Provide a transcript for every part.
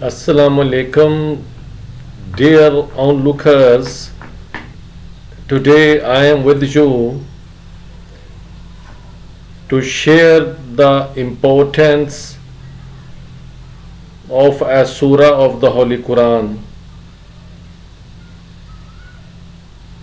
Assalamu alaikum, dear onlookers. Today I am with you to share the importance of a surah of the Holy Quran.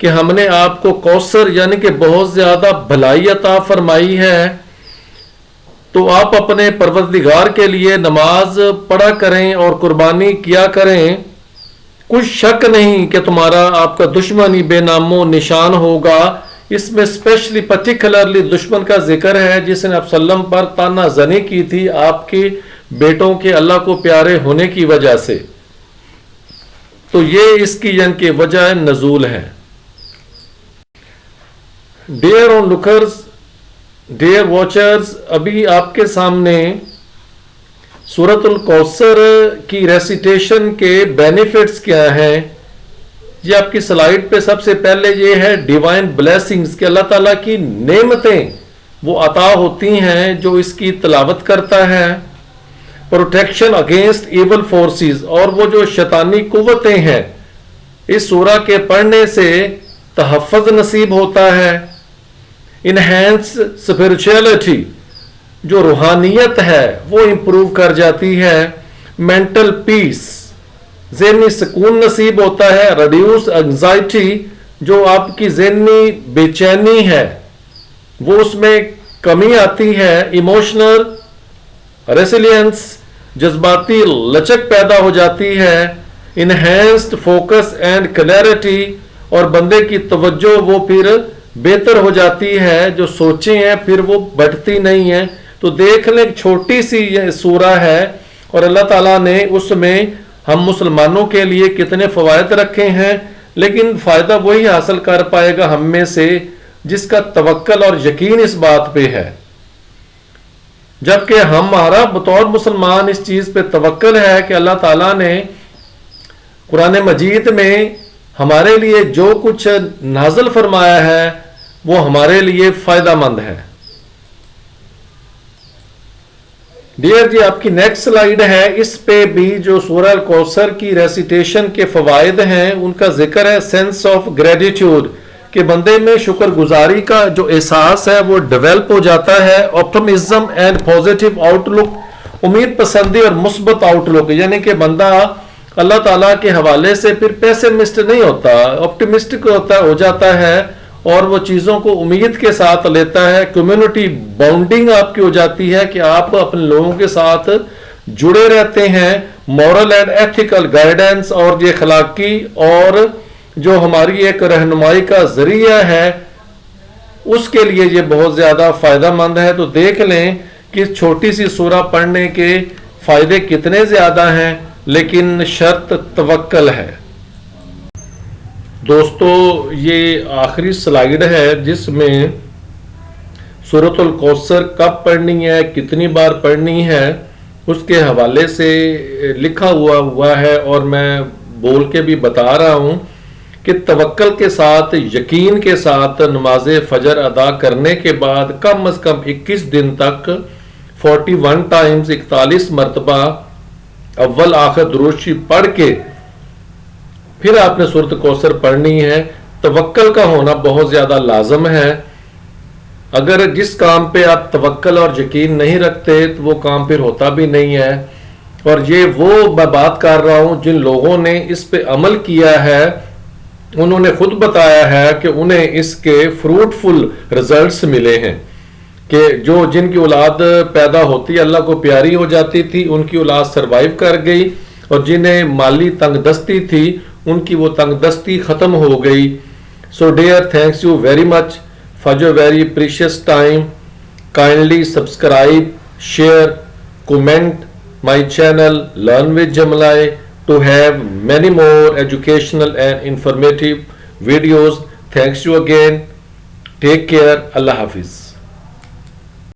کہ ہم نے آپ کو کوثر یعنی کہ بہت زیادہ بھلائی عطا فرمائی ہے، تو آپ اپنے پروردگار کے لیے نماز پڑھا کریں اور قربانی کیا کریں۔ کچھ شک نہیں کہ تمہارا آپ کا دشمن ہی بے نام و نشان ہوگا۔ اس میں اسپیشلی پرٹیکولرلی دشمن کا ذکر ہے جس نے آپ وسلم پر تانا زنی کی تھی آپ کے بیٹوں کے اللہ کو پیارے ہونے کی وجہ سے، تو یہ اس کی یعنی کہ وجہ نزول ہے۔ ڈیئر آن لکرز، ڈیئر واچرز، ابھی آپ کے سامنے سورۃ الکوثر کی ریسیٹیشن کے بینیفٹس کیا ہیں، یہ آپ کی سلائیڈ پہ سب سے پہلے یہ ہے ڈیوائن بلیسنگز کہ اللہ تعالیٰ کی نعمتیں وہ عطا ہوتی ہیں جو اس کی تلاوت کرتا ہے، پروٹیکشن اگینسٹ ایول فورسز، اور وہ جو شیطانی قوتیں ہیں اس سورہ کے پڑھنے سے تحفظ نصیب ہوتا ہے، انہینس اسپرچولیٹی جو روحانیت ہے وہ امپروو کر جاتی ہے، مینٹل پیس ذہنی سکون نصیب ہوتا ہے، ریڈیوس انگزائٹی جو آپ کی ذہنی بے چینی ہے وہ اس میں کمی آتی ہے، ایموشنل ریسیلینس جذباتی لچک پیدا ہو جاتی ہے، انہینسڈ فوکس اینڈ کلیئرٹی اور بندے کی توجہ وہ پھر بہتر ہو جاتی ہے، جو سوچیں ہیں پھر وہ بٹتی نہیں ہیں۔ تو دیکھ لیں چھوٹی سی یہ سورہ ہے اور اللہ تعالیٰ نے اس میں ہم مسلمانوں کے لیے کتنے فوائد رکھے ہیں، لیکن فائدہ وہی حاصل کر پائے گا ہم میں سے جس کا توکل اور یقین اس بات پہ ہے، جبکہ ہمارا بطور مسلمان اس چیز پہ توکل ہے کہ اللہ تعالیٰ نے قرآن مجید میں ہمارے لیے جو کچھ نازل فرمایا ہے وہ ہمارے لیے فائدہ مند ہے۔ ڈیئر جی، آپ کی نیکسٹ سلائیڈ ہے، اس پہ بھی جو سورہ الکوثر کی ریسیٹیشن کے فوائد ہیں ان کا ذکر ہے، سینس آف گریٹیٹیوڈ کہ بندے میں شکر گزاری کا جو احساس ہے وہ ڈیولپ ہو جاتا ہے، آپٹمزم اینڈ پازیٹیو آؤٹ لک، امید پسندی اور مثبت آؤٹ لک، یعنی کہ بندہ اللہ تعالیٰ کے حوالے سے پھر پیسمسٹ نہیں ہوتا، آپٹمسٹک ہو جاتا ہے اور وہ چیزوں کو امید کے ساتھ لیتا ہے، کمیونٹی باؤنڈنگ آپ کی ہو جاتی ہے کہ آپ اپنے لوگوں کے ساتھ جڑے رہتے ہیں، مورل اینڈ ایتھیکل گائیڈنس اور یہ اخلاقی اور جو ہماری ایک رہنمائی کا ذریعہ ہے اس کے لیے یہ بہت زیادہ فائدہ مند ہے۔ تو دیکھ لیں کہ چھوٹی سی سورہ پڑھنے کے فائدے کتنے زیادہ ہیں، لیکن شرط توکل ہے۔ دوستو، یہ آخری سلائیڈ ہے جس میں سورۃ الکوثر کب پڑھنی ہے، کتنی بار پڑھنی ہے اس کے حوالے سے لکھا ہوا ہے، اور میں بول کے بھی بتا رہا ہوں کہ توکل کے ساتھ یقین کے ساتھ نماز فجر ادا کرنے کے بعد کم از کم 21 دن تک 41 ٹائمز 41 مرتبہ اول آخر درود شریف پڑھ کے پھر آپ نے سورۃ کوثر پڑھنی ہے۔ توکل کا ہونا بہت زیادہ لازم ہے، اگر جس کام پہ آپ توکل اور یقین نہیں رکھتے تو وہ کام پھر ہوتا بھی نہیں ہے، اور یہ وہ میں بات کر رہا ہوں جن لوگوں نے اس پہ عمل کیا ہے، انہوں نے خود بتایا ہے کہ انہیں اس کے فروٹفل رزلٹس ملے ہیں، کہ جن کی اولاد پیدا ہوتی اللہ کو پیاری ہو جاتی تھی ان کی اولاد سروائیو کر گئی، اور جنہیں مالی تنگ دستی تھی ان کی وہ تنگ دستی ختم ہو گئی۔ So dear, thanks you very much for your very precious time. Kindly subscribe, share, comment my channel Learn with Jamalai to have many more educational and informative videos. Thanks you again. Take care. Allah Hafiz.